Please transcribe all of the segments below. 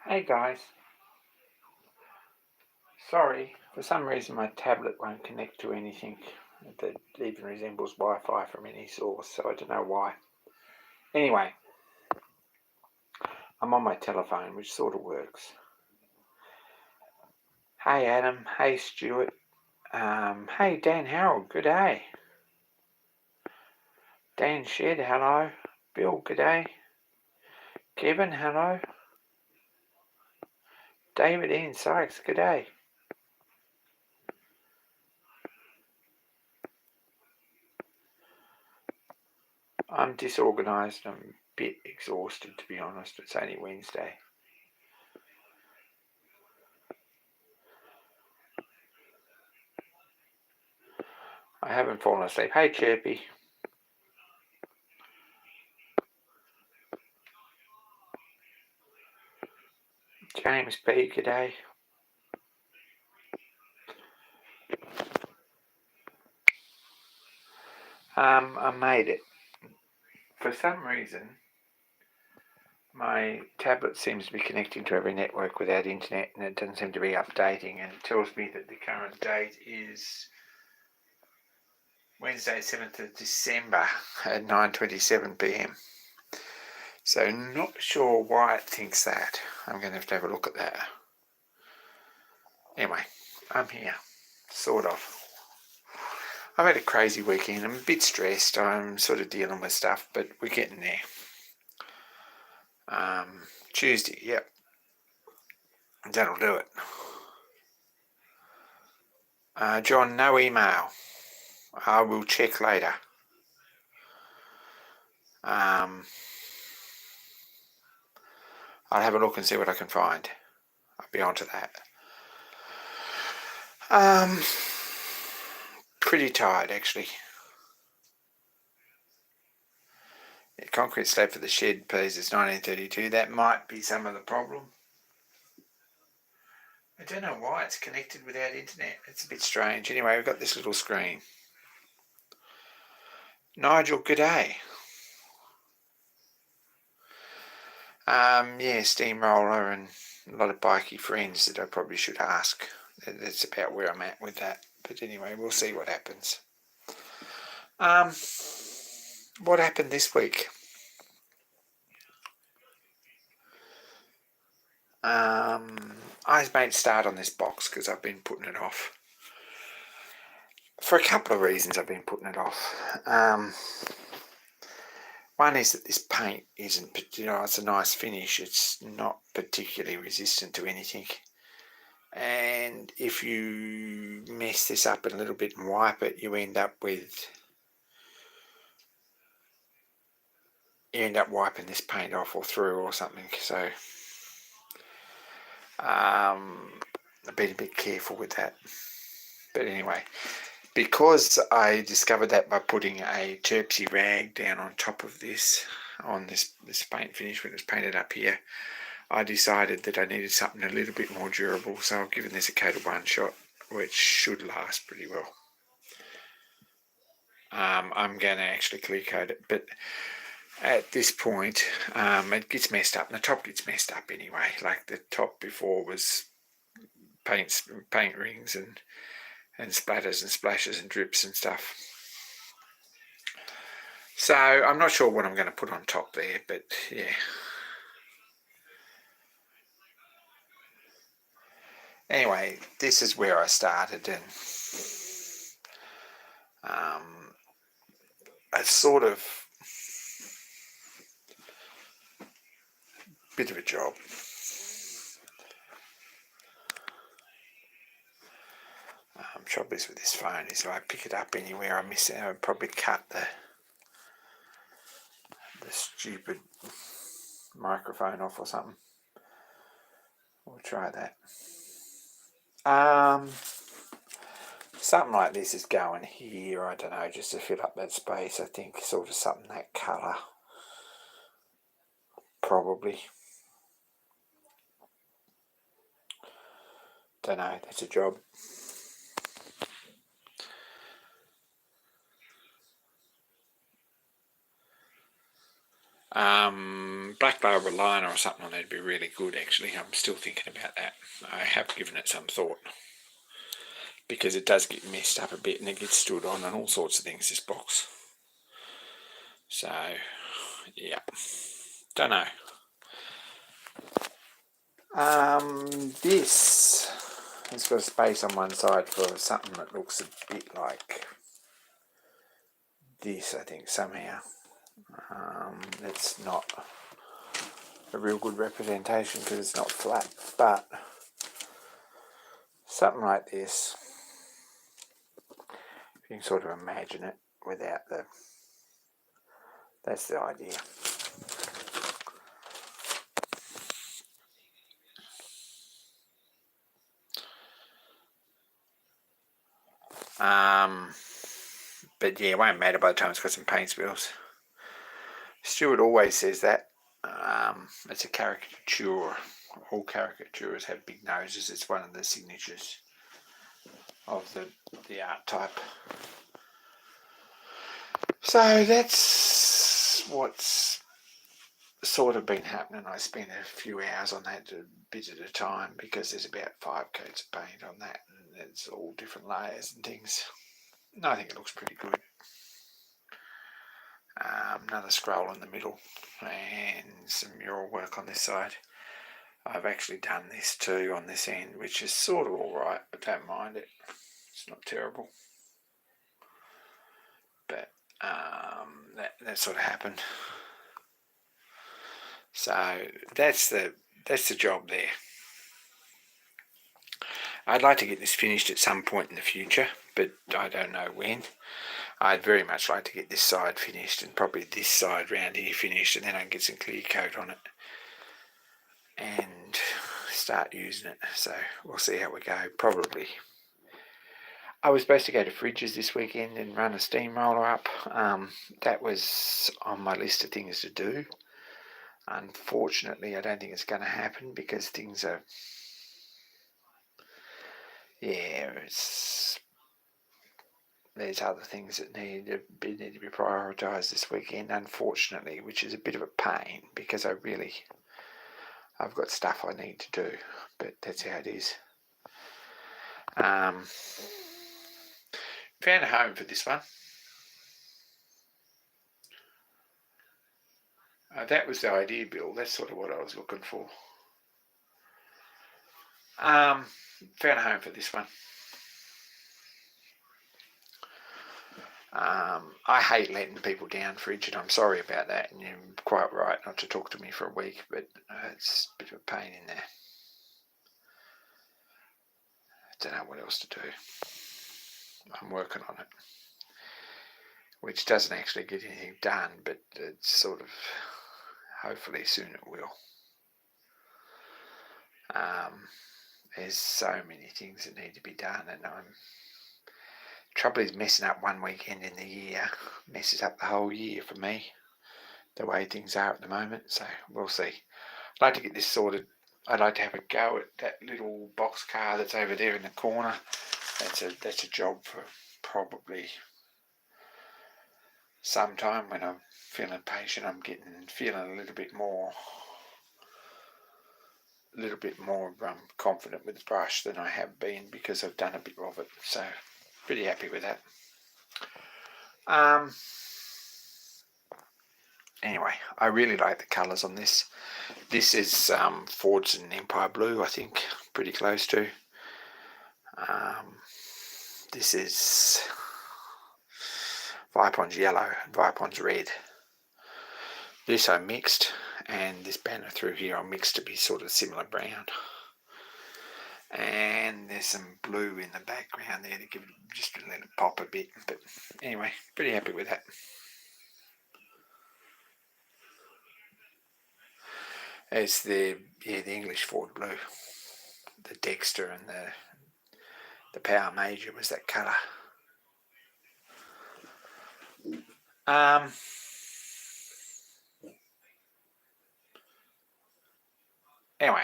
Hey guys, sorry, for some reason my tablet won't connect to anything that even resembles Wi-Fi from any source, so I don't know why. Anyway, I'm on my telephone, which sort of works. Hey Adam, hey Stuart, hey Dan Harold, good day. Dan Shed, hello. Bill, good day. Kevin, hello. David Ian Sykes, good day. I'm disorganised, I'm a bit exhausted to be honest, it's only Wednesday. I haven't fallen asleep. Hey Chirpy. James B, good day. I made it. For some reason, my tablet seems to be connecting to every network without internet, and it doesn't seem to be updating, and it tells me that the current date is Wednesday 7th of December at 9:27 p.m. So not sure why it thinks that. I'm going to have a look at that. Anyway, I'm here, sort of. I've had a crazy weekend. I'm a bit stressed. I'm sort of dealing with stuff, but we're getting there. Tuesday, yep. That'll do it. John, no email. I will check later. I'll have a look and see what I can find. I'll be on to that. Pretty tired, actually. Yeah, concrete slab for the shed, please. It's 1932. That might be some of the problem. I don't know why it's connected without internet. It's a bit strange. Anyway, we've got this little screen. Nigel, good day. Yeah, steamroller and a lot of bikey friends that I probably should ask. That's about where I'm at with that. But anyway, we'll see what happens. What happened this week? I made start on this box because I've been putting it off. For a couple of reasons I've been putting it off. One is that this paint isn't, it's a nice finish. It's not particularly resistant to anything. And if you mess this up a little bit and wipe it, you end up wiping this paint off or through or something. So I've been a bit careful with that. But anyway, because I discovered that by putting a Terpsy rag down on top of this, on this paint finish when it was painted up here, I decided that I needed something a little bit more durable. So I've given this a coat of one shot, which should last pretty well. I'm going to actually clear coat it, but at this point it gets messed up, and the top gets messed up anyway. Like the top before was paint rings and splatters and splashes and drips and stuff. So I'm not sure what I'm going to put on top there, but yeah. Anyway, this is where I started, and it's sort of a bit of a job. Trouble is with this phone is if I pick it up anywhere I miss it, I would probably cut the stupid microphone off or something. We'll try that. Something like this is going here, I don't know, just to fill up that space. I think sort of something that colour, probably. Don't know, that's a job. black label liner or something on there would be really good, actually. I'm still thinking about that. I have given it some thought, because it does get messed up a bit and it gets stood on and all sorts of things, this box. So, yeah, don't know. This has got a space on one side for something that looks a bit like this, I think, somehow. It's not a real good representation because it's not flat, but something like this, you can sort of imagine it without the, that's the idea. But yeah, it won't matter by the time it's got some paint spills. Stuart always says that. It's a caricature. All caricatures have big noses. It's one of the signatures of the art type. So that's what's sort of been happening. I spent a few hours on that a bit at a time because there's about 5 coats of paint on that and it's all different layers and things. And I think it looks pretty good. Another scroll in the middle and some mural work on this side. I've actually done this too on this end, which is sort of alright, but don't mind it. It's not terrible. But that sort of happened. So that's the job there. I'd like to get this finished at some point in the future, but I don't know when. I'd very much like to get this side finished and probably this side round here finished, and then I can get some clear coat on it and start using it. So we'll see how we go. Probably. I was supposed to go to Fridges this weekend and run a steamroller up. That was on my list of things to do. Unfortunately, I don't think it's going to happen because things are, there's other things that need to be prioritised this weekend, unfortunately, which is a bit of a pain because I've got stuff I need to do, but that's how it is. Found a home for this one. That was the idea, Bill. That's sort of what I was looking for. Found a home for this one. I hate letting people down, Fridge, and I'm sorry about that, and you're quite right not to talk to me for a week, but it's a bit of a pain in there. I don't know what else to do. I'm working on it, which doesn't actually get anything done, but it's sort of, hopefully soon it will. There's so many things that need to be done, and trouble is messing up one weekend in the year messes up the whole year for me, the way things are at the moment. So we'll see. I'd like to get this sorted. I'd like to have a go at that little box car that's over there in the corner. That's a job for probably sometime when I'm feeling patient. I'm feeling a little bit more confident with the brush than I have been because I've done a bit of it. So pretty happy with that. Anyway, I really like the colours on this. This is Fordson Empire Blue, I think, pretty close to. This is Vipon's Yellow and Vipon's Red. This I mixed, and this banner through here I mixed to be sort of similar brown. And there's some blue in the background there to give it, just to let it pop a bit. But anyway, pretty happy with that. It's the English Ford Blue. The Dexter and the Power Major was that colour. Anyway,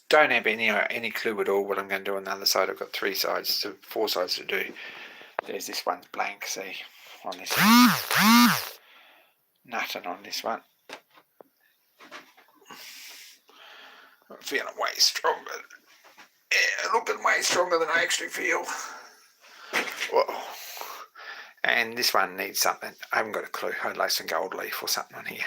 don't have any clue at all what I'm going to do on the other side. I've got 4 sides to do. There's this one's blank, see, on this one. Nothing on this one. feeling way stronger. Yeah, looking way stronger than I actually feel. Whoa. And this one needs something. I haven't got a clue. I'd like some gold leaf or something on here.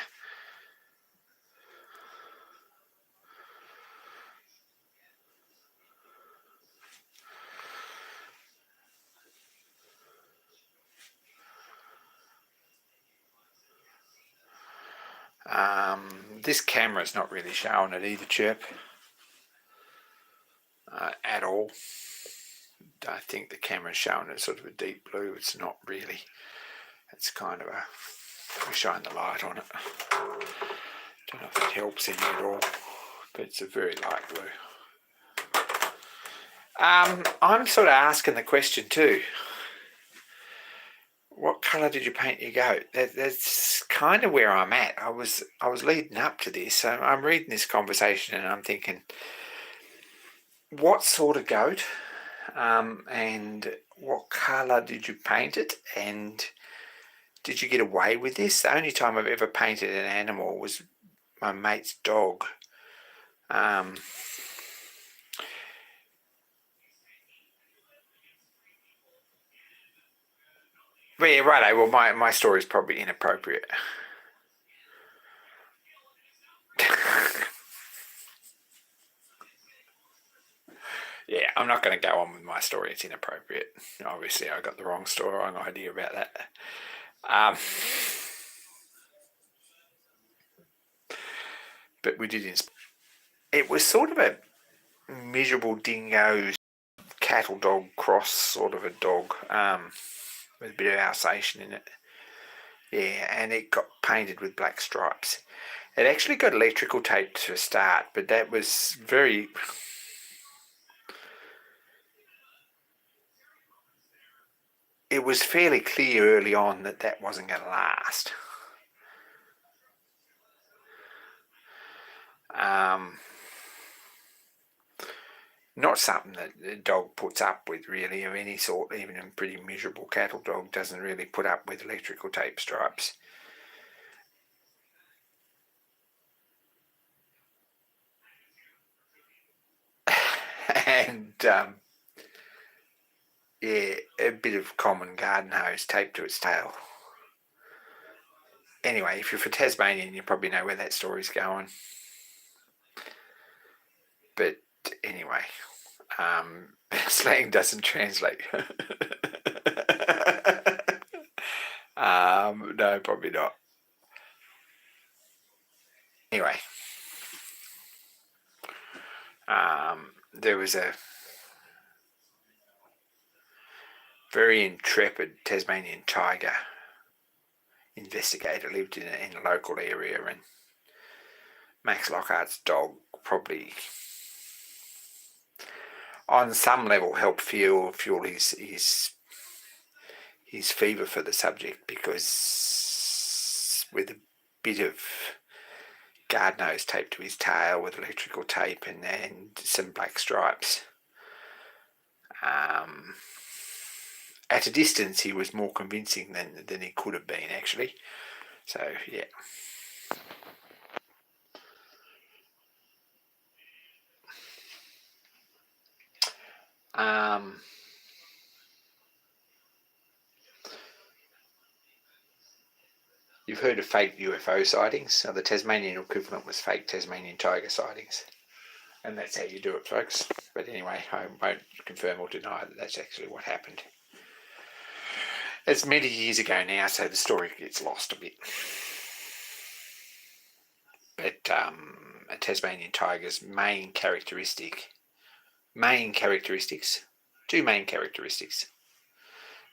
This camera's not really showing it either, Chirp, at all. I think the camera's showing it sort of a deep blue. It's not really. It's kind of a. We shine the light on it. Don't know if it helps any at all, but it's a very light blue. I'm sort of asking the question too. What colour did you paint your goat? That's kind of where I'm at. I was leading up to this, so I'm reading this conversation and I'm thinking, what sort of goat, and what colour did you paint it, and did you get away with this? The only time I've ever painted an animal was my mate's dog. But yeah, righto. Well, my story is probably inappropriate. Yeah, I'm not going to go on with my story. It's inappropriate. Obviously, I got the wrong idea about that. But we did. It was sort of a miserable dingo cattle dog cross sort of a dog, with a bit of Alsatian in it. Yeah, and it got painted with black stripes. It actually got electrical tape to start, but that was very. It was fairly clear early on that wasn't going to last. Not something that the dog puts up with really of any sort. Even a pretty miserable cattle dog doesn't really put up with electrical tape stripes. And yeah, a bit of common garden hose taped to its tail. Anyway, if you're for Tasmanian, you probably know where that story's going. But anyway, slang doesn't translate. No, probably not. Anyway, there was a very intrepid Tasmanian tiger investigator lived in a local area, and Max Lockhart's dog probably on some level helped fuel his fever for the subject, because with a bit of garden hose taped to his tail with electrical tape and some black stripes, at a distance he was more convincing than he could have been actually. So yeah. You've heard of fake UFO sightings. So the Tasmanian equivalent was fake Tasmanian tiger sightings. And that's how you do it, folks. But anyway, I won't confirm or deny that that's actually what happened. It's many years ago now, so the story gets lost a bit. But a Tasmanian tiger's two main characteristics.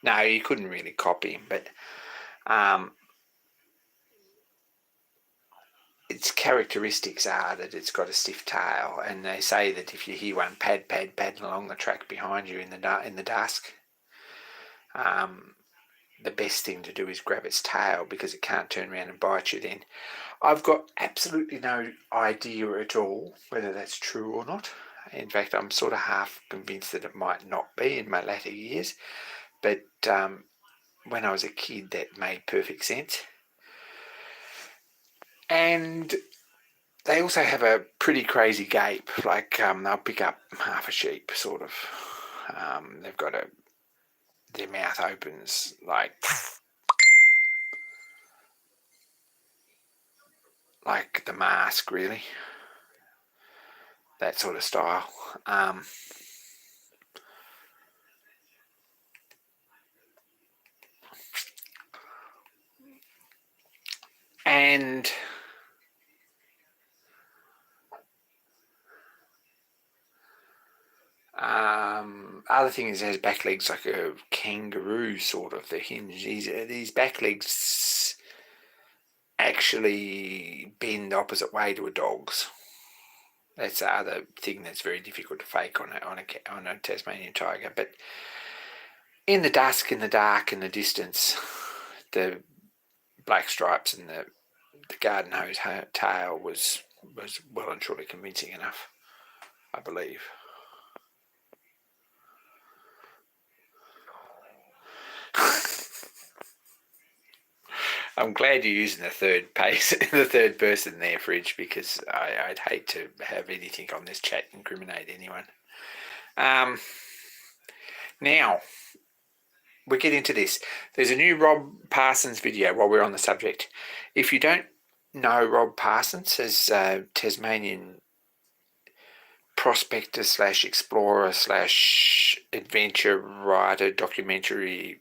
No, you couldn't really copy him, but its characteristics are that it's got a stiff tail, and they say that if you hear one padding along the track behind you in the dusk, the best thing to do is grab its tail, because it can't turn around and bite you then. I've got absolutely no idea at all whether that's true or not. In fact, I'm sort of half convinced that it might not be in my latter years, but when I was a kid that made perfect sense. And they also have a pretty crazy gape. Like they'll pick up half a sheep, sort of. They've got their mouth opens like the mask, really. That sort of style. And other thing is it has back legs like a kangaroo, sort of. The hinge. These back legs actually bend the opposite way to a dog's. That's the other thing that's very difficult to fake on a Tasmanian tiger. But in the dusk, in the dark, in the distance, the black stripes and the garden hose tail was well and truly convincing enough, I believe. I'm glad you're using the third person there, Fridge, because I'd hate to have anything on this chat incriminate anyone. Now, we get into this. There's a new Rob Parsons video while we're on the subject. If you don't know Rob Parsons as Tasmanian prospector / explorer / adventure writer, documentary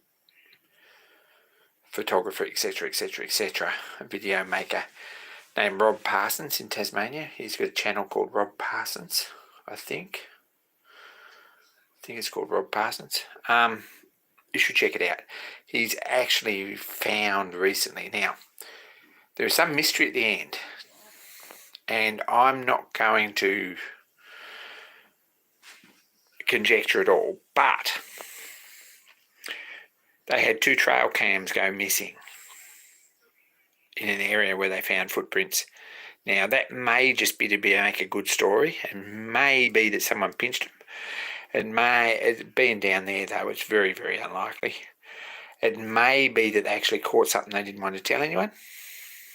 photographer, etc., a video maker named Rob Parsons in Tasmania. He's got a channel called Rob Parsons, I think. It's called Rob Parsons. You should check it out. He's actually found recently. Now, there is some mystery at the end, and I'm not going to conjecture at all, but they had 2 trail cams go missing in an area where they found footprints. Now, that may just be to make a good story, and may be that someone pinched them. Being down there, though, it's very, very unlikely. It may be that they actually caught something they didn't want to tell anyone.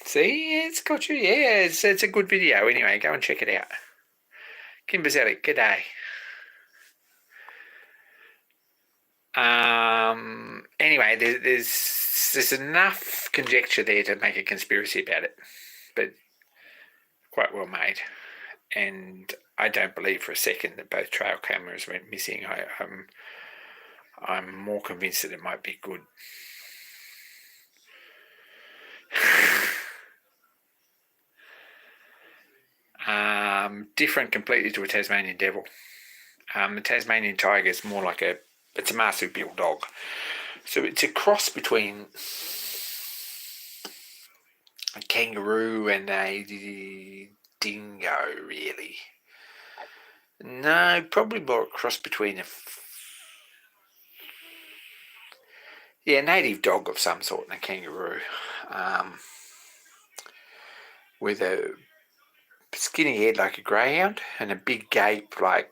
See, it's got you. Yeah, it's a good video. Anyway, go and check it out. Kim Bazelic, g'day. Anyway, there's enough conjecture there to make a conspiracy about it, but quite well made. And I don't believe for a second that both trail cameras went missing. I'm more convinced that it might be good. Different completely to a Tasmanian devil. The Tasmanian tiger is more like it's a marsupial dog. So it's a cross between a kangaroo and a dingo, really. No, probably more a cross between a native dog of some sort and a kangaroo. With a skinny head like a greyhound and a big gape like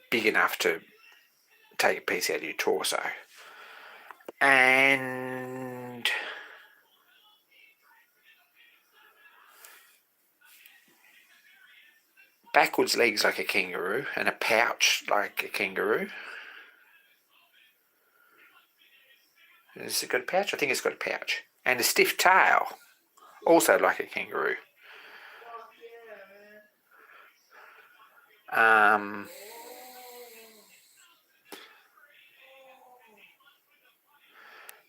big enough to take a piece out of your torso. And backwards legs like a kangaroo and a pouch like a kangaroo. Has it got a pouch? I think it's got a pouch. And a stiff tail, also like a kangaroo.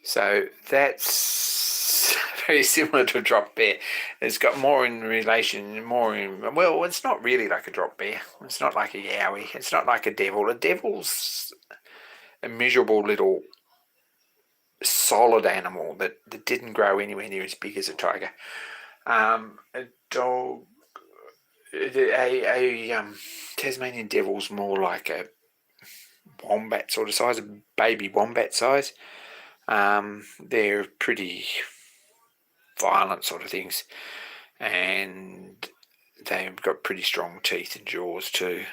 So that's very similar to a drop bear. It's got well, it's not really like a drop bear. It's not like a yowie. It's not like a devil. A devil's a miserable little solid animal that didn't grow anywhere near as big as a tiger. A dog, a Tasmanian devil's more like a wombat sort of size, a baby wombat size. They're pretty violent sort of things, and they've got pretty strong teeth and jaws too.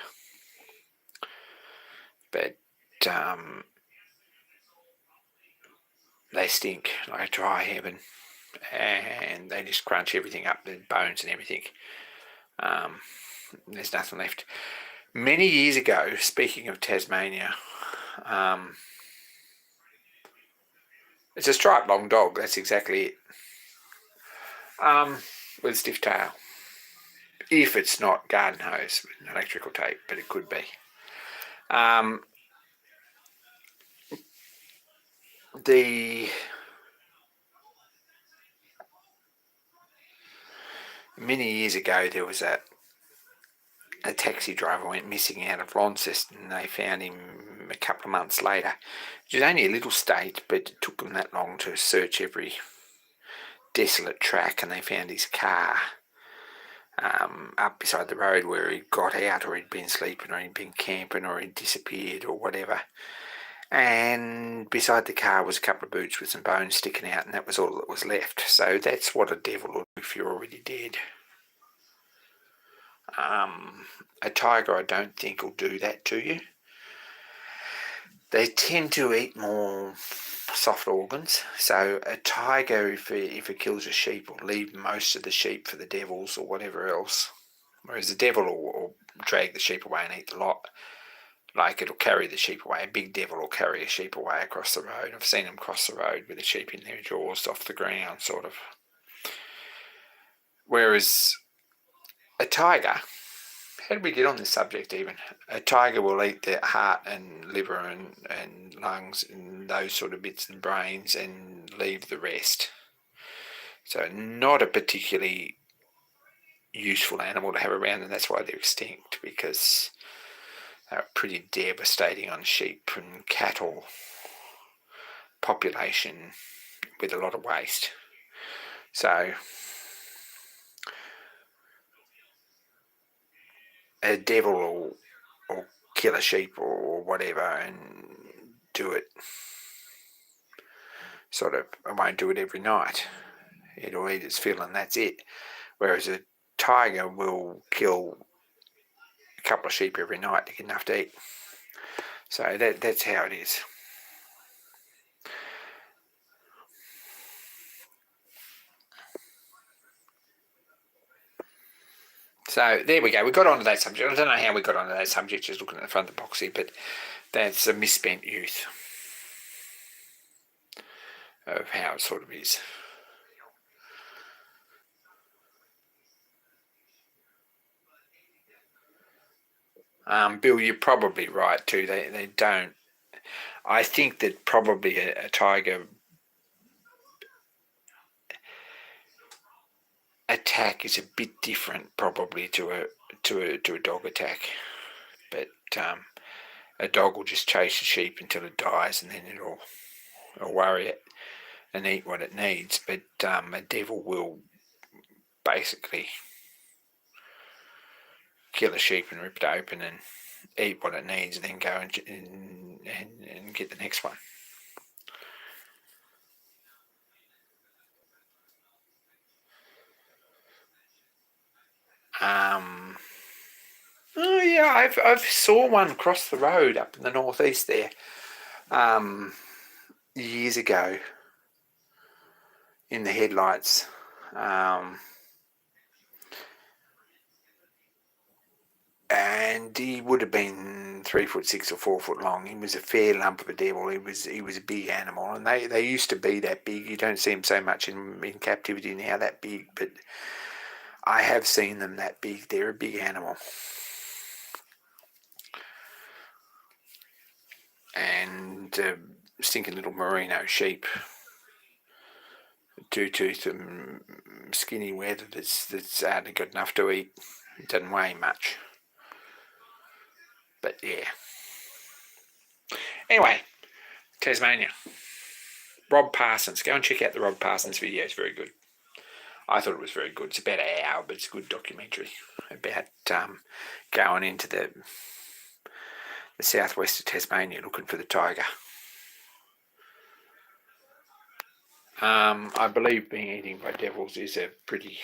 But they stink like dry heaven. and they just crunch everything up, the bones and everything. There's nothing left. Many years ago, speaking of Tasmania, it's a striped long dog, that's exactly it, with a stiff tail. If it's not garden hose with electrical tape, but it could be. Many years ago, there was a taxi driver went missing out of Launceston, and they found him a couple of months later. It was only a little state, but it took them that long to search every desolate track, and they found his car up beside the road where he'd got out, or he'd been sleeping, or he'd been camping, or he'd disappeared, or whatever. And beside the car was a couple of boots with some bones sticking out, and that was all that was left. So that's what a devil will do if you're already dead. A tiger, I don't think, will do that to you. They tend to eat more soft organs. So a tiger, if it kills a sheep, will leave most of the sheep for the devils or whatever else. Whereas the devil will drag the sheep away and eat the lot. Like, it'll carry the sheep away. A big devil will carry a sheep away across the road. I've seen them cross the road with a sheep in their jaws off the ground, sort of. Whereas a tiger, how did we get on this subject even? A tiger will eat the heart and liver and lungs and those sort of bits and brains and leave the rest. So not a particularly useful animal to have around, and that's why they're extinct, because they're pretty devastating on sheep and cattle population with a lot of waste. So a devil will kill a sheep or whatever and do it sort of, it won't do it every night. It'll eat its fill and that's it. Whereas a tiger will kill a couple of sheep every night to get enough to eat. So that's how it is. So there we go. We got onto that subject. I don't know how we got onto that subject, just looking at the front of the box here, but that's a misspent youth of how it sort of is. Bill, you're probably right too. They don't. I think that probably a tiger attack is a bit different, probably to a dog attack. But a dog will just chase a sheep until it dies, and then it'll worry it and eat what it needs. But a devil will basically kill a sheep and rip it open and eat what it needs, and then go and get the next one. Oh yeah, I've saw one cross the road up in the northeast there, years ago, in the headlights. And he would have been 3'6" or 4 foot long. He was a fair lump of a devil. He was a big animal, and they used to be that big. You don't see them so much in captivity now, that big, but I have seen them that big. They're a big animal. And stinking little merino sheep, two-toothed and skinny weather that's hardly got enough to eat. It doesn't weigh much. But yeah. Anyway, Tasmania. Rob Parsons. Go and check out the Rob Parsons video. It's very good. I thought it was very good. It's about an hour, but it's a good documentary about going into the southwest of Tasmania looking for the tiger. I believe being eaten by devils is a pretty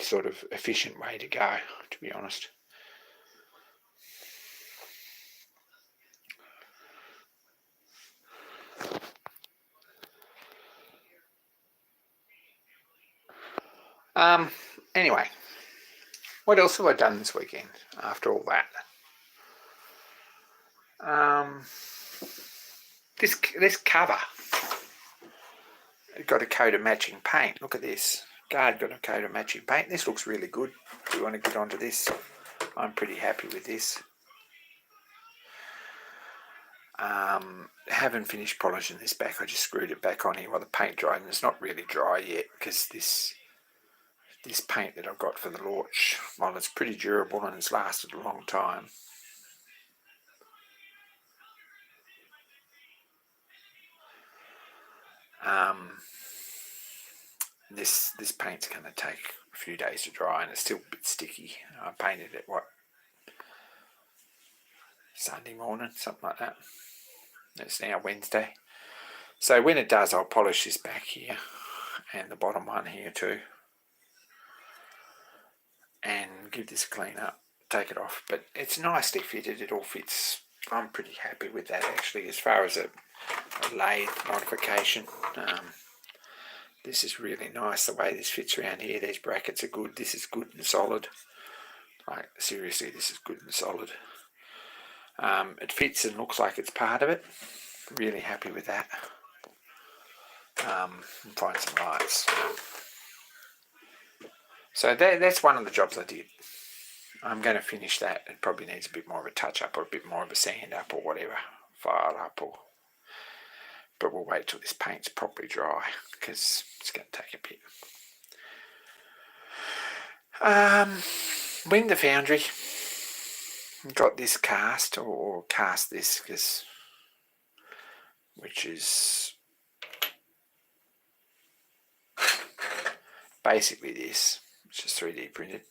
sort of efficient way to go, to be honest. Anyway, what else have I done this weekend after all that? This cover, it got a coat of matching paint. Look at this. Guard got a coat of matching paint. This looks really good. Do you want to get onto this? I'm pretty happy with this. Haven't finished polishing this back. I just screwed it back on here while the paint dried, and it's not really dry yet because this paint that I've got for the launch, while it's pretty durable and it's lasted a long time, this paint's going to take a few days to dry, and it's still a bit sticky. I painted it Sunday morning, something like that. It's now Wednesday, so when it does, I'll polish this back here and the bottom one here too, and give this a clean up, take it off. But it's nicely fitted, it all fits. I'm pretty happy with that actually. As far as a lathe modification, this is really nice the way this fits around here. These brackets are good. This is good and solid. Like, seriously, this is good and solid. It fits and looks like it's part of it. Really happy with that. Find some lights. So that's one of the jobs I did. I'm going to finish that. It probably needs a bit more of a touch up or a bit more of a sand up or whatever, file up, but we'll wait till this paint's properly dry because it's going to take a bit. When the foundry got this cast, or cast this, which is basically this, which is 3D printed.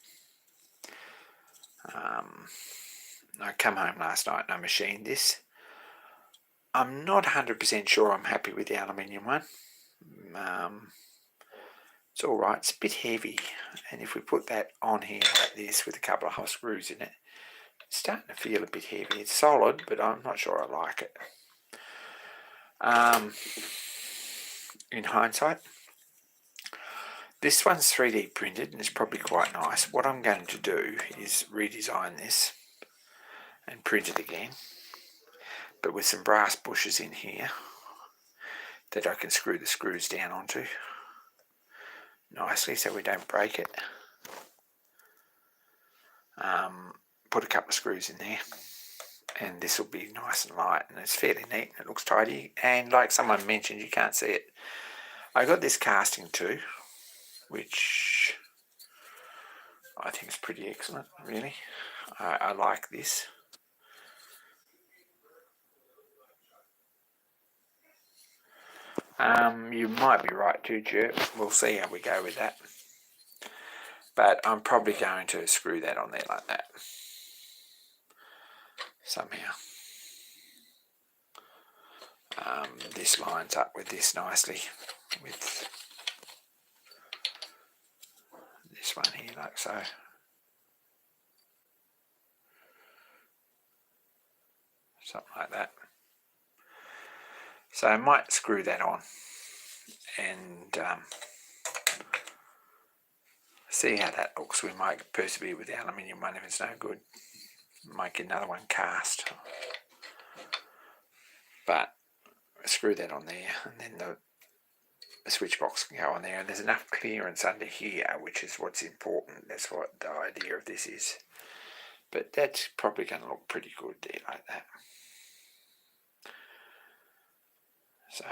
I come home last night and I machined this. I'm not 100% sure I'm happy with the aluminium one. It's alright, it's a bit heavy, and if we put that on here like this with a couple of hot screws in it, it's starting to feel a bit heavy. It's solid, but I'm not sure I like it. In hindsight, this one's 3D printed and it's probably quite nice. What I'm going to do is redesign this and print it again, but with some brass bushes in here that I can screw the screws down onto nicely so we don't break it. Put a couple of screws in there, and this will be nice and light, and it's fairly neat and it looks tidy. And like someone mentioned, you can't see it, I got this casting too, which I think is pretty excellent, really. I like this. You might be right too, Jerk. We'll see how we go with that. But I'm probably going to screw that on there like that. Somehow. This lines up with this nicely, with this one here, like so. Something like that. So I might screw that on and see how that looks. We might persevere with the aluminium one if it's no good. Might get another one cast. But screw that on there, and then the switch box can go on there, and there's enough clearance under here, which is what's important. That's what the idea of this is. But that's probably going to look pretty good there like that. So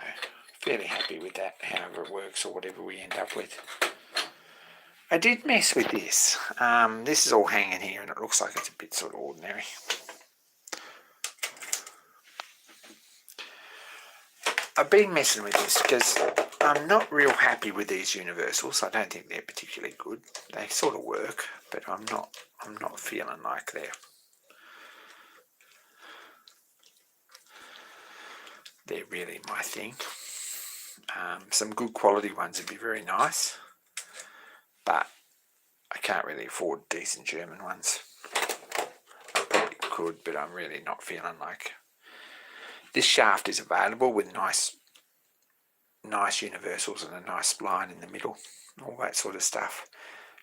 fairly happy with that, however it works or whatever we end up with. I did mess with this. This is all hanging here and it looks like it's a bit sort of ordinary. I've been messing with this because I'm not real happy with these universals. I don't think they're particularly good. They sort of work, but I'm not feeling like they're really my thing. Some good quality ones would be very nice, but I can't really afford decent German ones. I probably could, but I'm really not feeling like. This shaft is available with nice nice universals and a nice spline in the middle, all that sort of stuff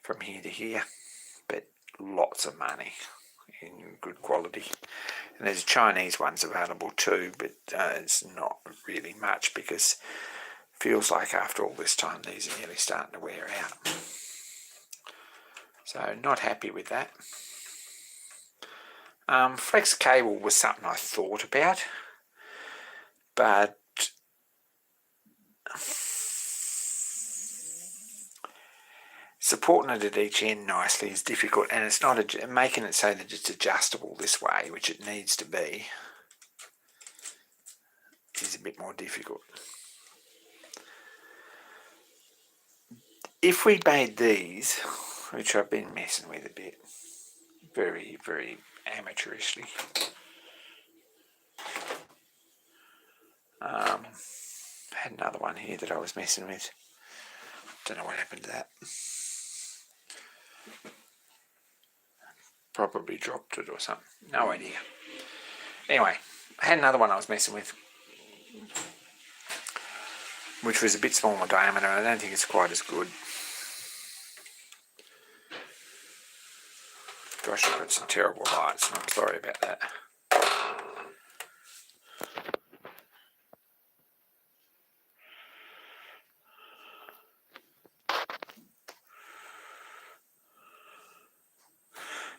from here to here, but lots of money in good quality. And there's Chinese ones available too, but it's not really much because it feels like after all this time these are nearly starting to wear out. So not happy with that. Flex cable was something I thought about, but supporting it at each end nicely is difficult, and it's not making it so that it's adjustable this way, which it needs to be, is a bit more difficult. If we made these, which I've been messing with a bit, very, very amateurishly, had another one here that I was messing with. Don't know what happened to that. Probably dropped it or something. No idea. Anyway, I had another one I was messing with, which was a bit smaller diameter. I don't think it's quite as good. Gosh, I've got some terrible lights, and I'm sorry about that.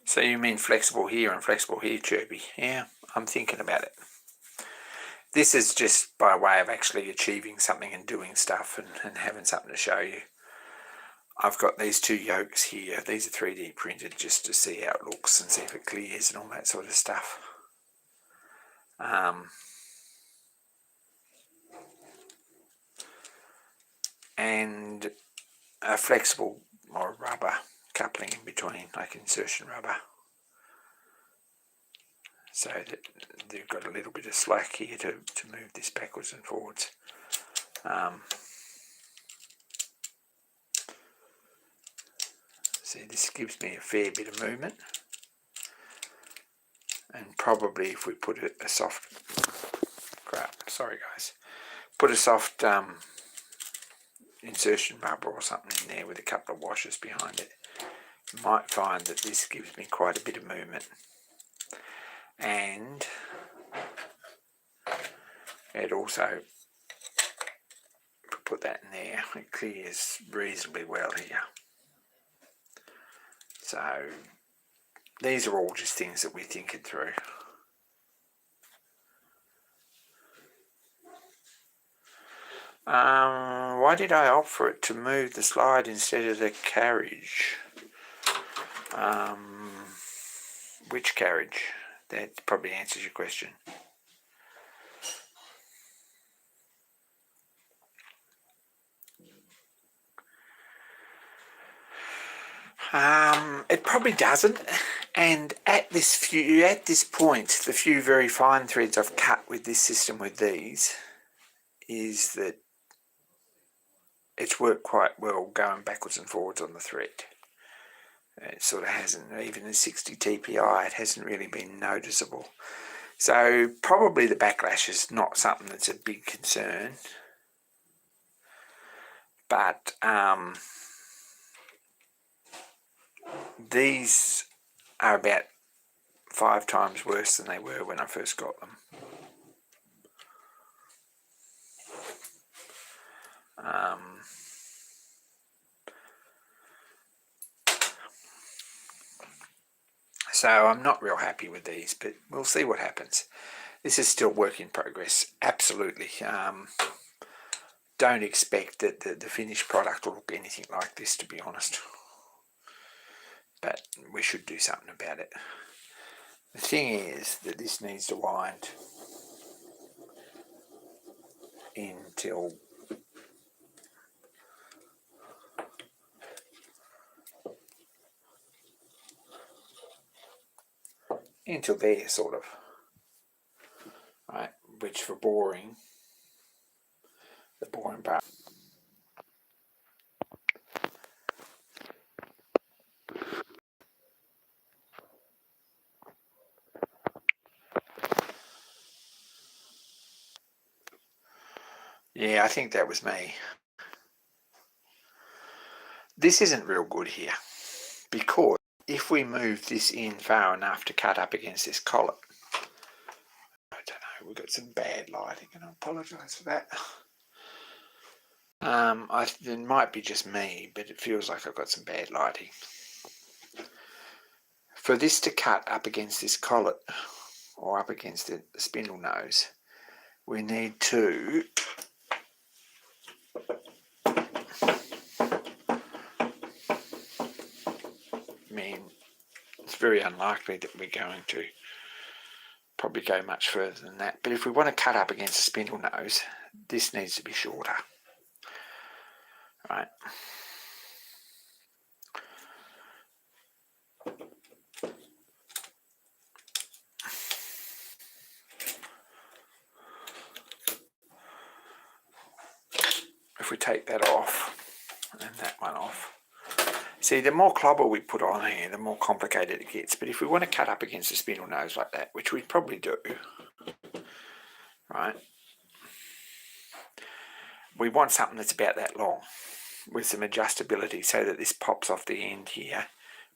So you mean flexible here and flexible here, Chirpy? Yeah, I'm thinking about it. This is just by way of actually achieving something and doing stuff and having something to show you. I've got these two yokes here. These are 3D printed just to see how it looks and see if it clears and all that sort of stuff. And a flexible or rubber coupling in between, like insertion rubber, so that they've got a little bit of slack here to move this backwards and forwards. See, this gives me a fair bit of movement, and probably if we put a soft, put a soft insertion rubber or something in there with a couple of washers behind it, you might find that this gives me quite a bit of movement. And it also, put that in there, it clears reasonably well here. So these are all just things that we're thinking through. Why did I opt for it to move the slide instead of the carriage? Which carriage? That probably answers your question. It probably doesn't, and at this point, the few very fine threads I've cut with this system with these is that it's worked quite well going backwards and forwards on the thread. It sort of hasn't, even at 60 TPI, it hasn't really been noticeable. So probably the backlash is not something that's a big concern, but these are about 5 times worse than they were when I first got them. So I'm not real happy with these, but we'll see what happens. This is still work in progress, absolutely. Don't expect that the finished product will look anything like this, to be honest. But we should do something about it. The thing is that this needs to wind until there, sort of, right? Which for boring, the boring part. Yeah, I think that was me. This isn't real good here, because if we move this in far enough to cut up against this collet, I don't know, we've got some bad lighting, and I apologise for that. It might be just me, but it feels like I've got some bad lighting. For this to cut up against this collet, or up against the spindle nose, we need to it's very unlikely that we're going to probably go much further than that. But if we want to cut up against the spindle nose, this needs to be shorter. Right. If we take that off and that one off, see, the more clobber we put on here, the more complicated it gets. But if we want to cut up against the spindle nose like that, which we probably do, right, we want something that's about that long with some adjustability so that this pops off the end here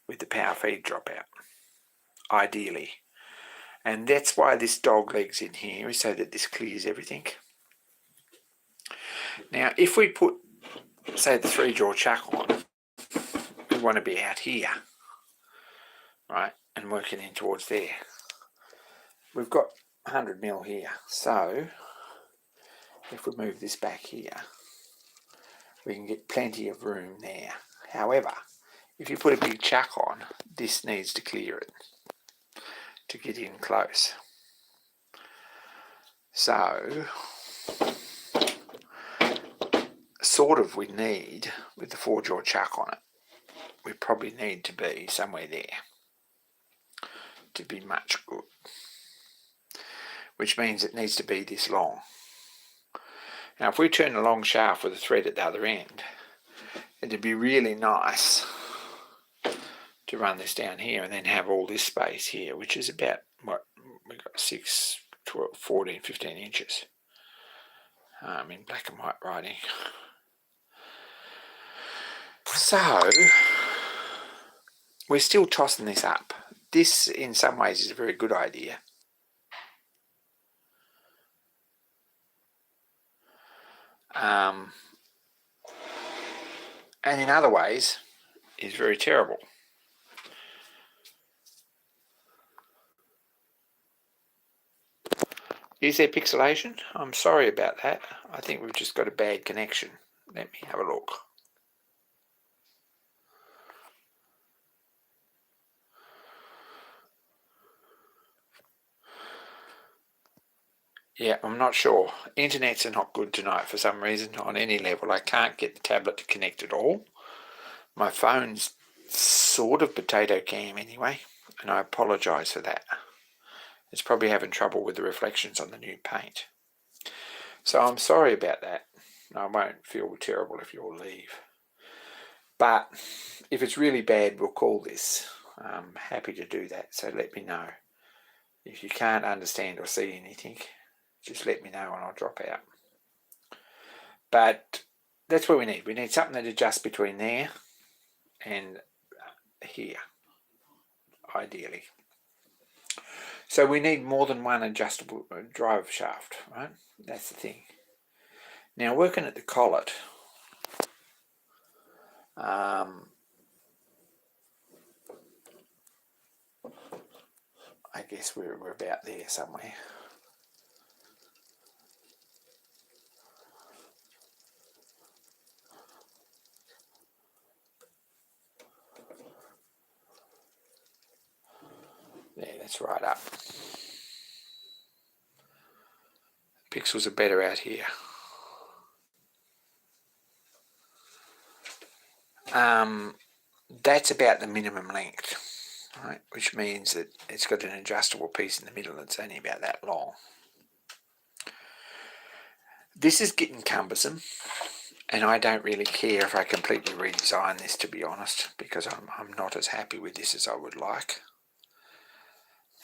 with the power feed dropout, ideally. And that's why this dog leg's in here, is so that this clears everything. Now, if we put, say, the 3-jaw chuck on, we want to be out here, right, and working in towards there. We've got 100mm here, so if we move this back here, we can get plenty of room there. However, if you put a big chuck on, this needs to clear it to get in close. So, sort of we need, with the 4-jaw chuck on it, we probably need to be somewhere there to be much good, which means it needs to be this long. Now, if we turn the long shaft with a thread at the other end, it'd be really nice to run this down here and then have all this space here, which is about, what, we've got 6, 12, 14, 15 inches in black and white writing. So, we're still tossing this up. This, in some ways, is a very good idea. And in other ways, is very terrible. Is there pixelation? I'm sorry about that. I think we've just got a bad connection. Let me have a look. Yeah, I'm not sure. Internets are not good tonight for some reason on any level. I can't get the tablet to connect at all. My phone's sort of potato cam anyway, and I apologise for that. It's probably having trouble with the reflections on the new paint. So I'm sorry about that. I won't feel terrible if you all leave. But if it's really bad, we'll call this. I'm happy to do that, so let me know. If you can't understand or see anything, just let me know and I'll drop out. But that's what we need. We need something that adjusts between there and here, ideally. So we need more than one adjustable drive shaft, right? That's the thing. Now, working at the collet, I guess we're about there somewhere. There, that's right up. Pixels are better out here. That's about the minimum length, right? Which means that it's got an adjustable piece in the middle that's only about that long. This is getting cumbersome, and I don't really care if I completely redesign this, to be honest, because I'm not as happy with this as I would like.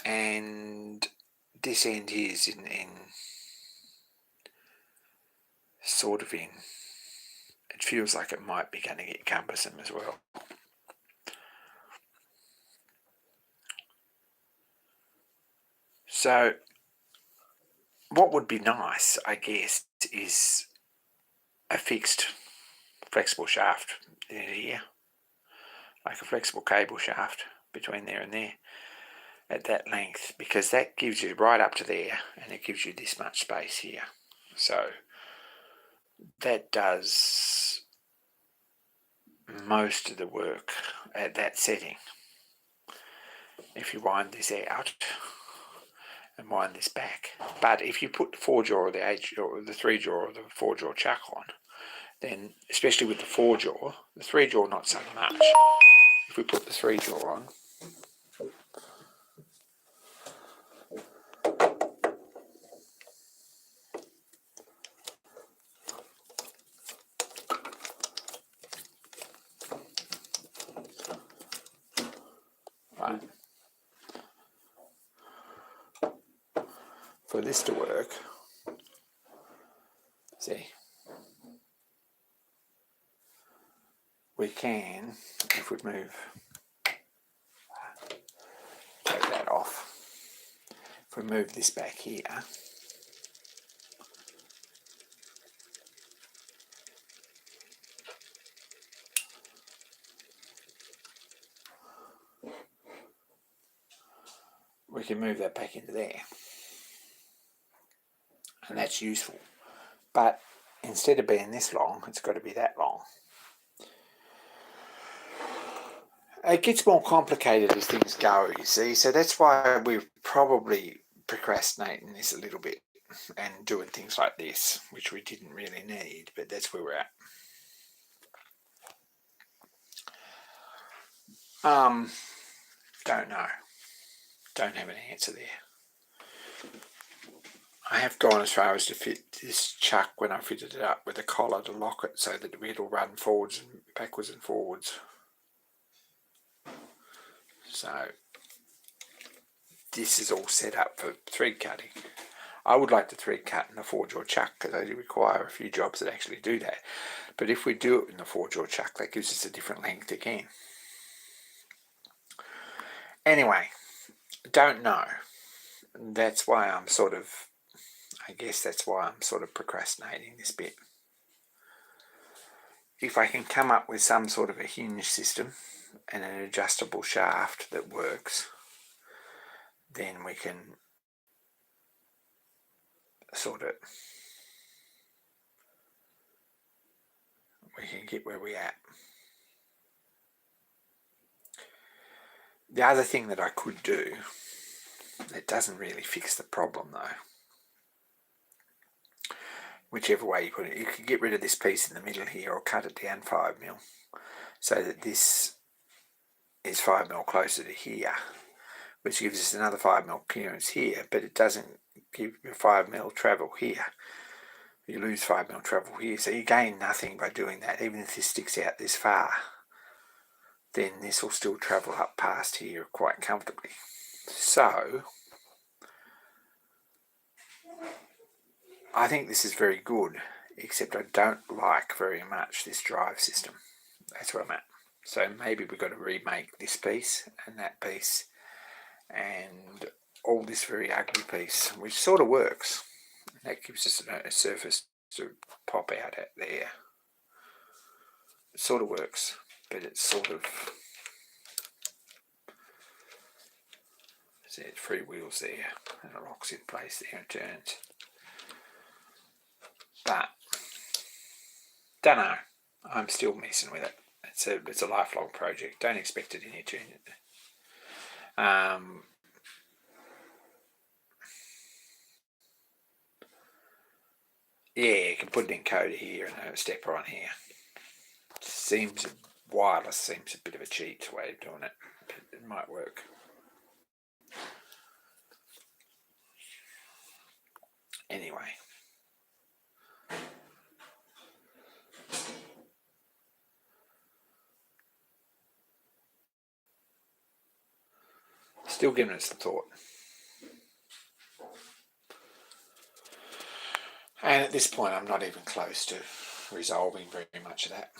And this end here is in sort of in. It feels like it might be going to get cumbersome as well. So what would be nice, I guess, is a fixed flexible shaft in here, like a flexible cable shaft between there and there at that length, because that gives you right up to there and it gives you this much space here. So that does most of the work at that setting. If you wind this out and wind this back, but if you put the 4-jaw or the 8-jaw or the 3-jaw or the 4-jaw chuck on, then especially with the 4-jaw, the 3-jaw not so much. If we put the 3-jaw on, right, for this to work, see, we can, if we move, take that off, if we move this back here, we can move that back into there, and that's useful. But instead of being this long, it's got to be that long. It gets more complicated as things go, you see, so that's why we're probably procrastinating this a little bit and doing things like this, which we didn't really need, but that's where we're at. Don't know. Don't have an answer there. I have gone as far as to fit this chuck when I fitted it up with a collar to lock it so that it'll run forwards and backwards and forwards. So this is all set up for thread cutting. I would like to thread cut in a 4-jaw chuck because they require a few jobs that actually do that. But if we do it in the 4-jaw chuck, that gives us a different length again. Anyway, don't know. That's why I'm sort of, I guess that's why I'm sort of procrastinating this bit. If I can come up with some sort of a hinge system and an adjustable shaft that works, then we can sort of, we can get where we're at. The other thing that I could do, that doesn't really fix the problem though, whichever way you put it, you can get rid of this piece in the middle here or cut it down 5mm so that this is 5mm closer to here, which gives us another 5mm clearance here, but it doesn't give you 5mm travel here. You lose 5mm travel here, so you gain nothing by doing that. Even if this sticks out this far, then this will still travel up past here quite comfortably. So I think this is very good, except I don't like very much this drive system. That's where I'm at. So maybe we've got to remake this piece and that piece and all this very ugly piece, which sort of works. That gives us a surface to pop out at there. It sort of works, but it's sort of, see, it's 3 wheels there and it locks in place there and turns. But don't know. I'm still messing with it. It's a lifelong project. Don't expect it anytime. Yeah, you can put an encoder here and a stepper on here. Wireless seems a bit of a cheat way of doing it, but it might work. Anyway. Still giving it some thought. And at this point, I'm not even close to resolving very much of that.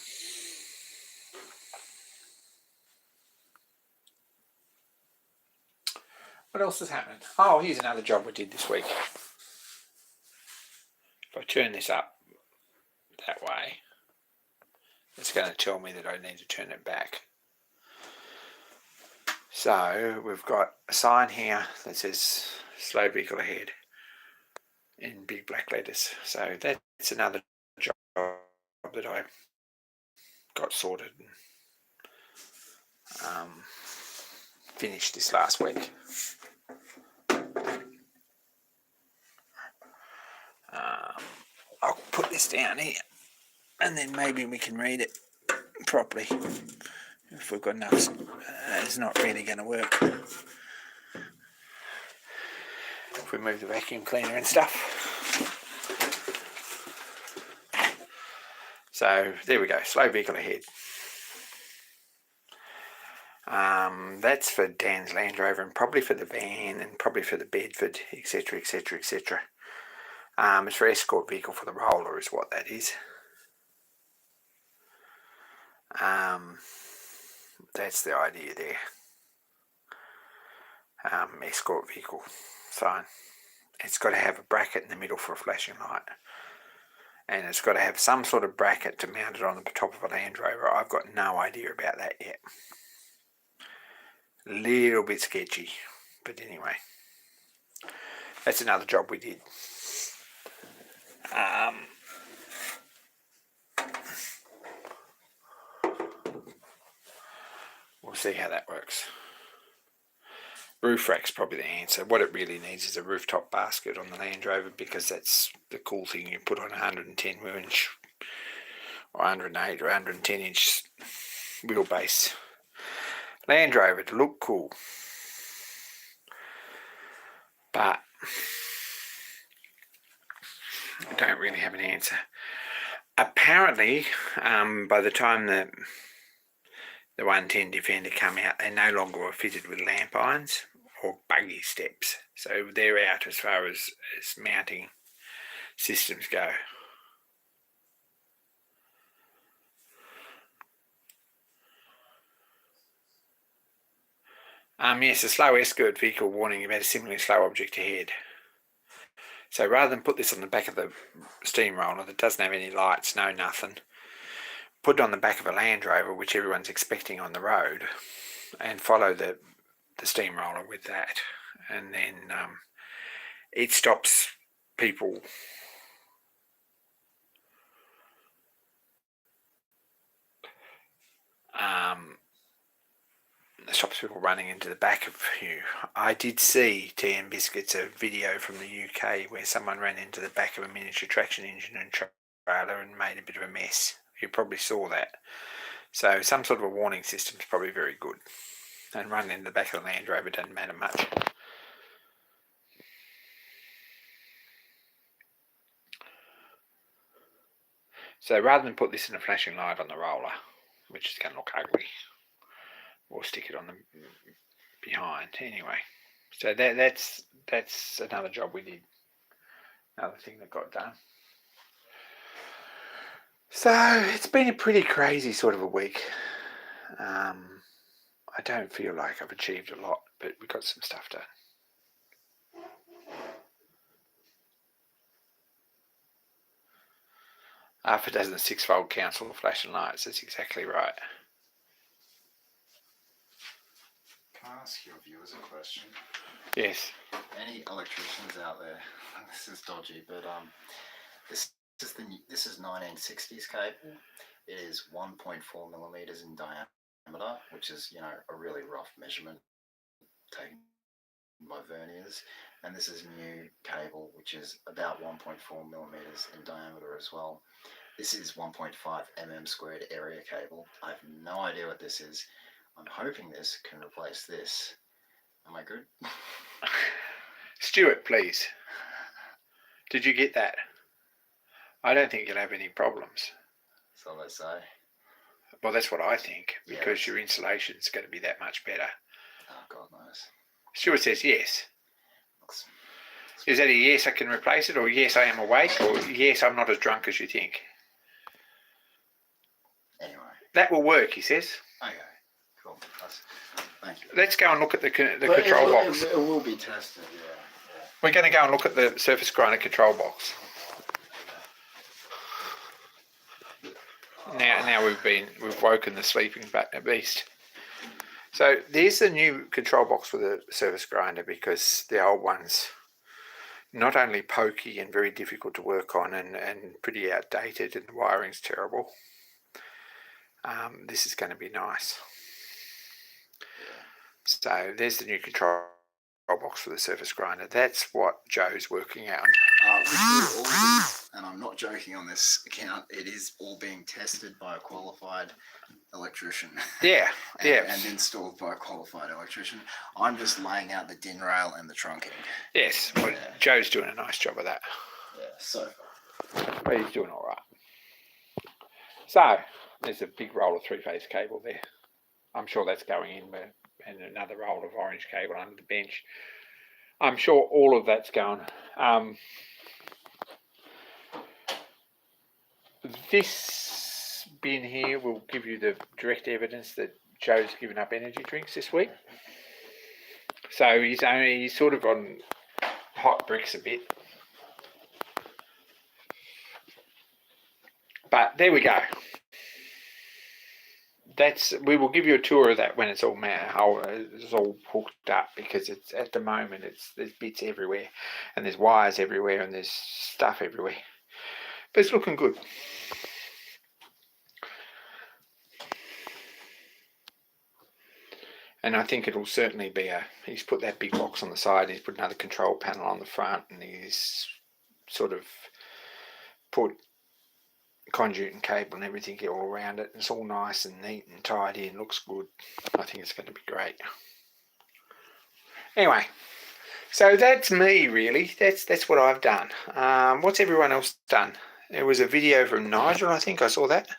What else is happening? Oh, here's another job we did this week. If I turn this up that way, it's going to tell me that I need to turn it back. So we've got a sign here that says slow vehicle ahead in big black letters. So that's another job that I got sorted and finished this last week. I'll put this down here and then maybe we can read it properly if we've got enough. It's not really going to work if we move the vacuum cleaner and stuff. So there we go, slow vehicle ahead. That's for Dan's Land Rover and probably for the van and probably for the Bedford, etc, etc, etc. It's for escort vehicle for the roller is what that is. That's the idea there. Escort vehicle sign. It's got to have a bracket in the middle for a flashing light. And it's got to have some sort of bracket to mount it on the top of a Land Rover. I've got no idea about that yet. A little bit sketchy, but anyway. That's another job we did. We'll see how that works. Roof rack's probably the answer. What it really needs is a rooftop basket on the Land Rover because that's the cool thing you put on a 110 inch or 108 or 110 inch wheelbase Land Rover to look cool. But I don't really have an answer. Apparently, by the time the 110 Defender come out, they no longer are fitted with lamp irons or buggy steps. So they're out as far as mounting systems go. Yes, a slow escort vehicle warning about a similarly slow object ahead. So rather than put this on the back of the steamroller that doesn't have any lights, no nothing, put it on the back of a Land Rover, which everyone's expecting on the road, and follow the steamroller with that. And then it stops people running into the back of you. I did see TM Biscuits a video from the UK where someone ran into the back of a miniature traction engine and trailer and made a bit of a mess. You probably saw that. So some sort of a warning system is probably very good. And running into the back of the Land Rover doesn't matter much. So rather than put this in a flashing light on the roller, which is going to look ugly, we'll stick it on the behind anyway. So that's another job we did. Another thing that got done. So it's been a pretty crazy sort of a week. I don't feel like I've achieved a lot, but we got some stuff done. Half a dozen 6-volt council flashing lights, that's exactly right. Can I ask your viewers a question? Yes. Any electricians out there, this is dodgy, but this is 1960s cable. It is 1.4 millimeters in diameter, which is, you know, a really rough measurement taken by verniers. And this is new cable, which is about 1.4 millimeters in diameter as well. This is 1.5 mm squared area cable. I have no idea what this is. I'm hoping this can replace this. Am I good? Stuart, please. Did you get that? I don't think you'll have any problems. So they say. Well, that's what I think, because your insulation's going to be that much better. Oh, God knows. Stuart says yes. Is that a yes, I can replace it, or yes, I am awake, or yes, I'm not as drunk as you think? Anyway. That will work, he says. Okay. Cool. Thank you. Let's go and look at the control box. It will be tested, yeah. We're going to go and look at the surface grinder control box. Now we've woken the sleeping beast. So there's the new control box for the surface grinder, because the old one's not only pokey and very difficult to work on and pretty outdated, and the wiring's terrible. This is going to be nice. So there's the new control box for the surface grinder. That's what Joe's working out. And I'm not joking on this account, it is all being tested by a qualified electrician. Yeah, and installed by a qualified electrician. I'm just laying out the DIN rail and the trunking. Yes, well, Joe's doing a nice job of that. Yeah, so far. But he's doing all right. So there's a big roll of three-phase cable there. I'm sure that's going in, and another roll of orange cable under the bench. I'm sure all of that's going. This bin here will give you the direct evidence that Joe's given up energy drinks this week. So he's sort of on hot bricks a bit. But there we go. We will give you a tour of that when it's all it's all hooked up, because it's at the moment there's bits everywhere, and there's wires everywhere, and there's stuff everywhere. But it's looking good. And I think it'll certainly be he's put that big box on the side, he's put another control panel on the front, and he's sort of put conduit and cable and everything all around it. It's all nice and neat and tidy and looks good. I think it's going to be great. Anyway, so that's me really. That's what I've done. What's everyone else done? There was a video from Nigel, I think I saw that.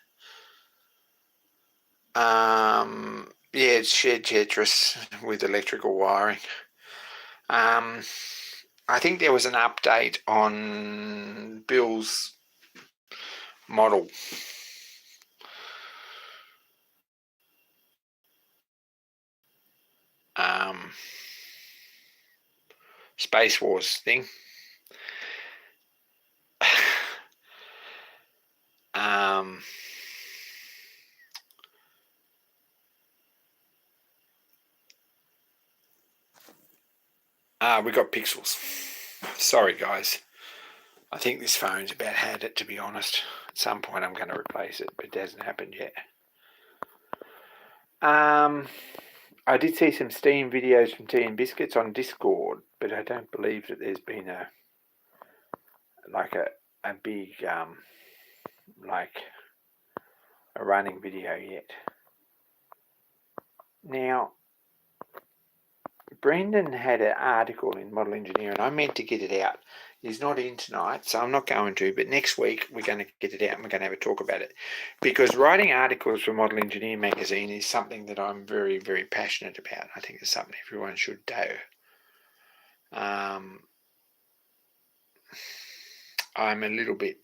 Yeah, it's shared Tetris with electrical wiring. I think there was an update on Bill's model. Space Wars thing. We got pixels. Sorry guys. I think this phone's about had it, to be honest. At some point I'm going to replace it, but it hasn't happened yet. I did see some Steam videos from Tea and Biscuits on Discord, but I don't believe that there's been a big like a running video yet. Now, Brendan had an article in Model Engineer, and I meant to get it out. He's not in tonight, so I'm not going to, but next week we're going to get it out and we're going to have a talk about it. Because writing articles for Model Engineer magazine is something that I'm very, very passionate about. I think it's something everyone should do. I'm a little bit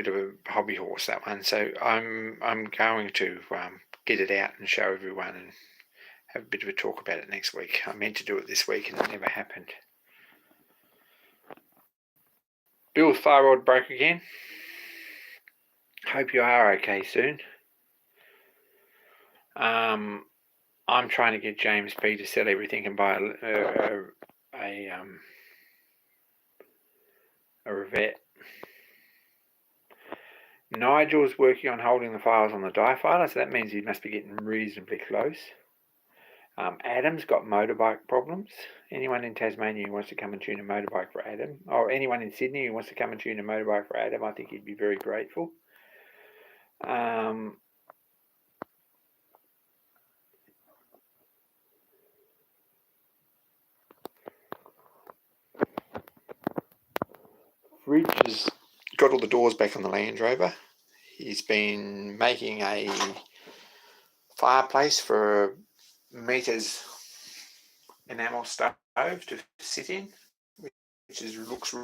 of a hobby horse, that one. So I'm going to get it out and show everyone and have a bit of a talk about it next week. I meant to do it this week and it never happened. Bill's thyroid broke again. Hope you are okay soon. I'm trying to get James P to sell everything and buy a Revette. Nigel's working on holding the files on the die filer, so that means he must be getting reasonably close. Adam's got motorbike problems. Anyone in Tasmania who wants to come and tune a motorbike for Adam, or anyone in Sydney who wants to come and tune a motorbike for Adam, I think he'd be very grateful. Rich has got all the doors back on the Land Rover. He's been making a fireplace for meters enamel stove to sit in, which looks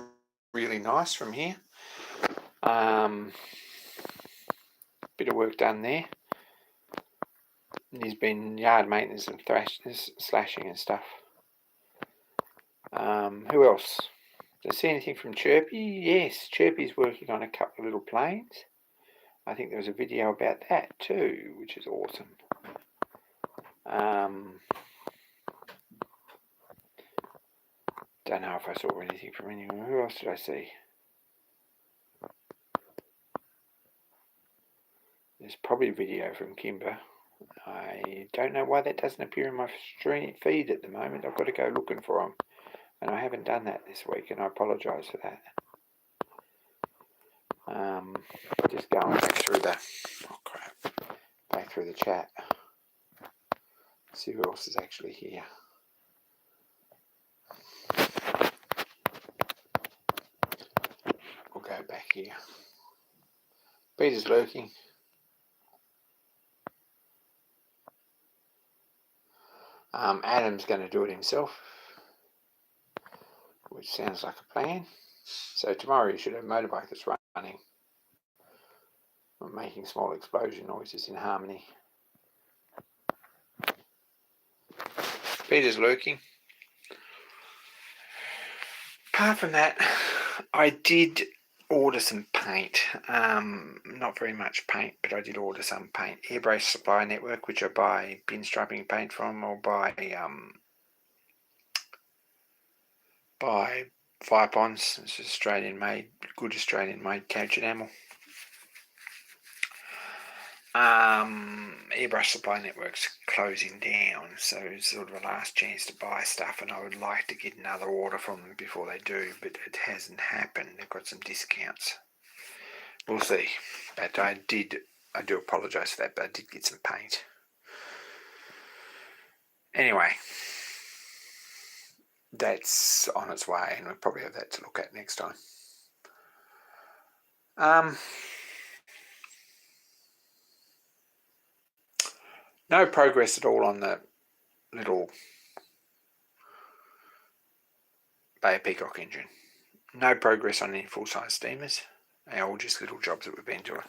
really nice from here. Bit of work done there. And there's been yard maintenance and slashing and stuff. Who else? Did I see anything from Chirpy? Yes, Chirpy's working on a couple of little planes. I think there was a video about that too, which is awesome. Don't know if I saw anything from anyone. Who else did I see? There's probably a video from Kimber. I don't know why that doesn't appear in my stream feed at the moment. I've got to go looking for them, and I haven't done that this week, and I apologise for that. Just going back through back through the chat. See who else is actually here. We'll go back here. Peter's lurking. Adam's going to do it himself, which sounds like a plan. So tomorrow you should have a motorbike that's running, making small explosion noises in harmony. Peter's lurking. Apart from that, I did order some paint. Not very much paint, but I did order some paint. Airbrush Supply Network, which I buy pinstriping paint from, or buy Fire Ponds. It's Australian made, good Australian made couch enamel. Airbrush Supply Network's closing down, so it's sort of a last chance to buy stuff, and I would like to get another order from them before they do, but it hasn't happened. They've got some discounts. We'll see. But I do apologise for that, but I did get some paint. Anyway, that's on its way, and we'll probably have that to look at next time. No progress at all on the little Bay of Peacock engine. No progress on any full-size steamers. They're all just little jobs that we've been doing.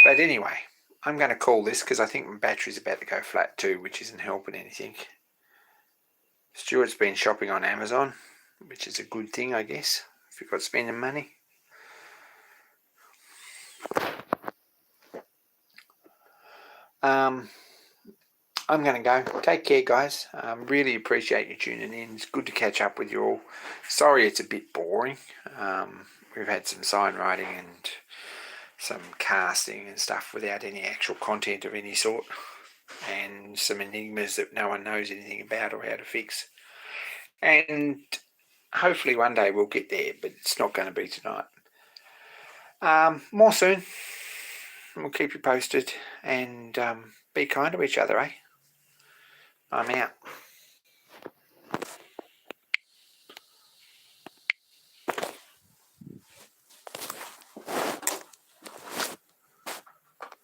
But anyway, I'm going to call this because I think my battery's about to go flat too, which isn't helping anything. Stuart's been shopping on Amazon, which is a good thing, I guess, if you've got spending money. I'm going to go. Take care, guys. Really appreciate you tuning in. It's good to catch up with you all. Sorry it's a bit boring. We've had some sign writing and some casting and stuff without any actual content of any sort, and some enigmas that no one knows anything about or how to fix. And hopefully one day we'll get there, but it's not going to be tonight. More soon. We'll keep you posted, and be kind to each other, eh? I'm out.